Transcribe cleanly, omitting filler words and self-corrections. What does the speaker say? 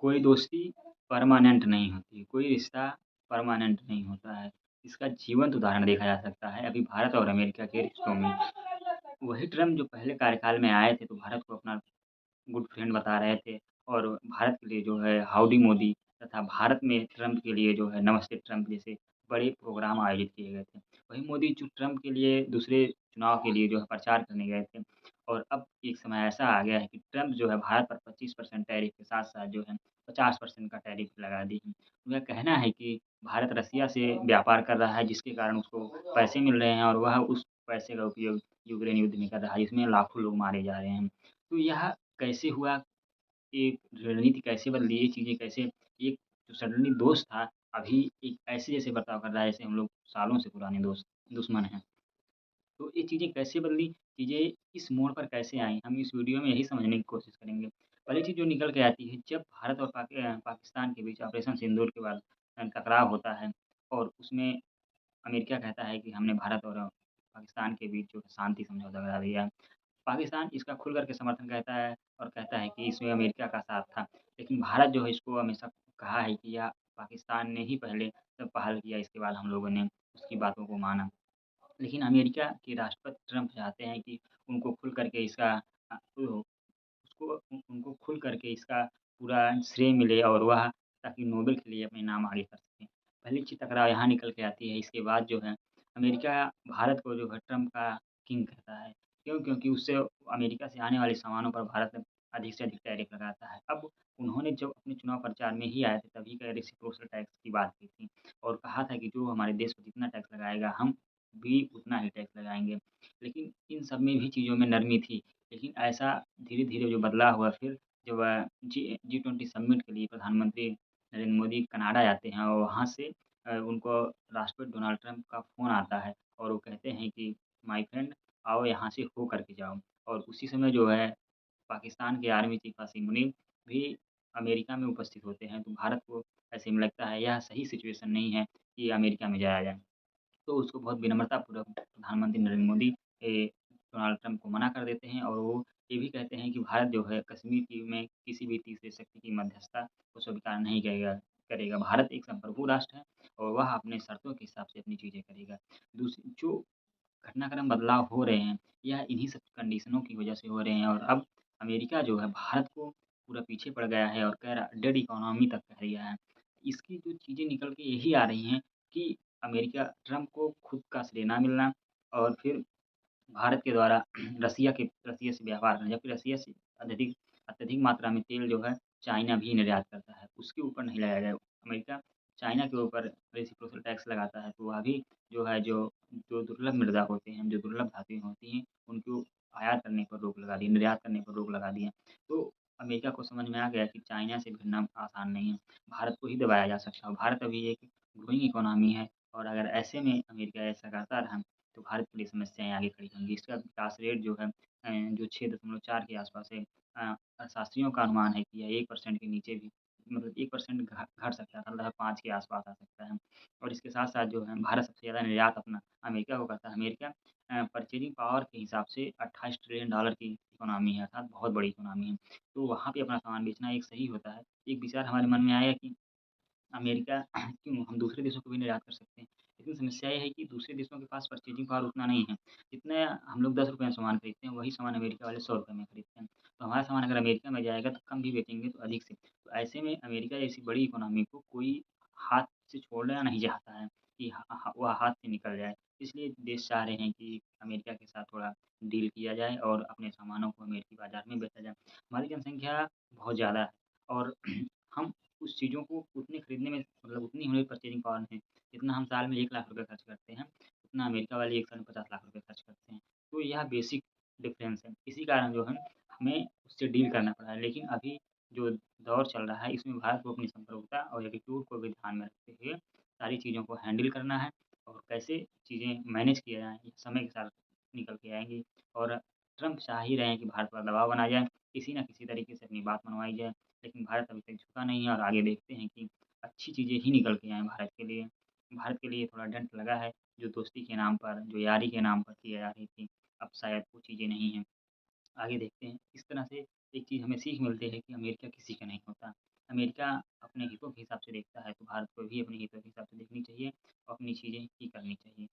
कोई दोस्ती परमानेंट नहीं होती, कोई रिश्ता परमानेंट नहीं होता है। इसका जीवंत उदाहरण देखा जा सकता है अभी भारत और अमेरिका के रिश्तों में। वही ट्रम्प जो पहले कार्यकाल में आए थे तो भारत को अपना गुड फ्रेंड बता रहे थे और भारत के लिए जो है हाउडी मोदी तथा भारत में ट्रम्प के लिए जो है नमस्ते ट्रम्प जैसे बड़े प्रोग्राम आयोजित किए गए थे। वही मोदी जो ट्रम्प के लिए दूसरे चुनाव के लिए जो है प्रचार करने गए थे और अब एक समय ऐसा आ गया है कि ट्रम्प जो है भारत पर 25% टैरिफ के साथ-साथ जो है 50% का टैरिफ लगा दी है। उनका कहना है कि भारत रसिया से व्यापार कर रहा है जिसके कारण उसको पैसे मिल रहे हैं और वह उस पैसे का उपयोग यूक्रेन युद्ध में कर रहा है, इसमें लाखों लोग मारे जा रहे हैं। तो यह कैसे हुआ, एक रणनीति कैसे बदली, ये चीज़ें कैसे एक जो सडनली दोस्त था, अभी एक ऐसे जैसे बर्ताव कर रहा है, जैसे हम लोग सालों से पुराने दोस्त दुश्मन हैं। तो ये चीज़ें कैसे बदली, चीज़ें इस मोड़ पर कैसे आईं, हम इस वीडियो में यही समझने की कोशिश करेंगे। पहली चीज़ जो निकल के आती है, जब भारत और पाकिस्तान के बीच ऑपरेशन सिंदूर के बाद टकराव होता है और उसमें अमेरिका कहता है कि हमने भारत और पाकिस्तान के बीच जो है शांति समझौता करा दिया। पाकिस्तान इसका खुल कर के समर्थन कहता है और कहता है कि इसमें अमेरिका का साथ था। लेकिन भारत जो है इसको हमेशा कहा है कि यह पाकिस्तान ने ही पहले पहल किया, इसके बाद हम लोगों ने उसकी बातों को माना। लेकिन अमेरिका के राष्ट्रपति ट्रम्प चाहते हैं कि उनको खुल कर के इसका उसको उनको खुल कर के इसका पूरा श्रेय मिले और वह ताकि नोबेल के लिए अपने नाम आगे कर सकें। पहली चीज़ टकराव यहाँ निकल के आती है, इसके बाद जो है अमेरिका भारत को जो है ट्रम्प का किंग कहता है। क्यों? क्योंकि उससे अमेरिका से आने वाले सामानों पर भारत अधिक से अधिक टैरिफ लगाता है। अब उन्होंने जब अपने चुनाव प्रचार में ही आए थे तभी का रेसिप्रोकल टैक्स की बात की थी और कहा था कि जो हमारे देश को जितना टैक्स लगाएगा हम भी उतना ही टैक्स लगाएँगे। लेकिन इन सब में भी चीज़ों में नरमी थी। लेकिन ऐसा धीरे-धीरे जो बदलाव हुआ फिर जब जी20 समिट के लिए प्रधानमंत्री नरेंद्र मोदी कनाडा जाते हैं और वहाँ से उनको राष्ट्रपति डोनाल्ड ट्रंप का फ़ोन आता है और वो कहते हैं कि माय फ्रेंड आओ यहाँ से हो करके जाओ। और उसी समय जो है पाकिस्तान के आर्मी चीफ असीम मुनीर भी अमेरिका में उपस्थित होते हैं। तो भारत को ऐसे में लगता है यह सही सिचुएशन नहीं है कि अमेरिका में जाया जाए। तो उसको बहुत विनम्रतापूर्वक प्रधानमंत्री नरेंद्र मोदी डोनाल्ड ट्रंप को मना कर देते हैं और वो ये भी कहते हैं कि भारत जो है कश्मीर की में किसी भी तीसरी शक्ति की मध्यस्थता को स्वीकार नहीं करेगा करेगा। भारत एक संप्रभु राष्ट्र है और वह अपने शर्तों के हिसाब से अपनी चीज़ें करेगा। दूसरी जो घटनाक्रम बदलाव हो रहे हैं, यह इन्हीं सब कंडीशनों की वजह से हो रहे हैं और अब अमेरिका जो है भारत को पूरा पीछे पड़ गया है और कह रहा डेड इकोनॉमी तक कह दिया है। इसकी जो चीज़ें निकल के यही आ रही हैं कि अमेरिका ट्रम्प को खुद का श्रेय ना मिलना और फिर भारत के द्वारा रसिया से व्यापार करना, जबकि रसिया से अत्यधिक अत्यधिक मात्रा में तेल जो है चाइना भी निर्यात करता है, उसके ऊपर नहीं लगाया गया। अमेरिका चाइना के ऊपर रेसिप्रोकल टैक्स लगाता है, तो वह भी जो है जो जो दुर्लभ मृदा होते हैं, जो दुर्लभ धातुएँ होती हैं, उनको आयात करने पर रोक लगा दी है, निर्यात करने पर रोक लगा दी है। तो अमेरिका को समझ में आ गया कि चाइना से भिड़ना आसान नहीं है, भारत को ही दबाया जा सकता है। भारत अभी एक ग्रोइंग इकोनॉमी है और अगर ऐसे में अमेरिका ऐसा करता रहा तो भारत के लिए समस्याएँ आगे खड़ी होंगी। इसका विकास रेट जो है जो 6.4 के आसपास है। शास्त्रियों का अनुमान है कि यह 1% के नीचे भी मतलब 1% घट सकता है, मतलब 5 के आसपास आ सकता है। और इसके साथ-साथ जो है भारत सबसे ज़्यादा निर्यात अपना अमेरिका को करता है। अमेरिका परचेज़िंग पावर के हिसाब से $28 ट्रिलियन की इकोनॉमी है, अर्थात बहुत बड़ी इकोनॉमी है। तो वहाँ पे अपना सामान बेचना एक सही होता है। एक विचार हमारे मन में आया कि अमेरिका क्यों हम दूसरे देशों को भी निर्यात कर सकते हैं। लेकिन समस्या ये है कि दूसरे देशों के पास परचेज़िंग पावर उतना नहीं है। जितना हम लोग ₹10 में सामान खरीदते हैं, वही सामान अमेरिका वाले ₹100 में खरीदते हैं। तो हमारा सामान अगर अमेरिका में जाएगा तो कम भी बेचेंगे तो अधिक से। तो ऐसे में अमेरिका जैसी बड़ी इकोनॉमी को कोई हाथ से छोड़ना नहीं चाहता है कि वह हाथ से निकल जाए। इसलिए देश चाह रहे हैं कि अमेरिका के साथ थोड़ा डील किया जाए और अपने सामानों को अमेरिकी बाज़ार में बेचा जाए। हमारी जनसंख्या बहुत ज़्यादा है और हम उस चीज़ों को उतने खरीदने में मतलब उतनी हमारी परचेज़िंग पावर नहीं, जितना हम साल में ₹1,00,000 खर्च करते हैं, उतना अमेरिका वाले 1 साल में ₹50,00,000 खर्च करते हैं। तो यह बेसिक डिफ़रेंस है। इसी कारण जो है हमें उससे डील करना पड़ा है। लेकिन अभी जो दौर चल रहा है इसमें भारत को अपनी संप्रभुता और एटीट्यूड को भी ध्यान में रखते हुए सारी चीज़ों को हैंडल करना है और कैसे चीज़ें मैनेज किया जाए, ये समय के साथ निकल के आएँगी और ट्रम्प चाह ही रहे हैं कि भारत पर दबाव बनाया जाए, किसी न किसी तरीके से अपनी बात मनवाई जाए। लेकिन भारत अभी तक झुका नहीं है और आगे देखते हैं कि अच्छी चीज़ें ही निकल के आएँ भारत के लिए। भारत के लिए थोड़ा डंक लगा है, जो दोस्ती के नाम पर, जो यारी के नाम पर किया जा रही थी, अब शायद वो चीज़ें नहीं हैं। आगे देखते हैं। इस तरह से एक चीज़ हमें सीख मिलती है कि अमेरिका किसी का नहीं होता। अमेरिका अपने हितों के हिसाब से देखता है, तो भारत को भी अपने हितों के हिसाब से देखनी चाहिए और अपनी चीज़ें ही करनी चाहिए।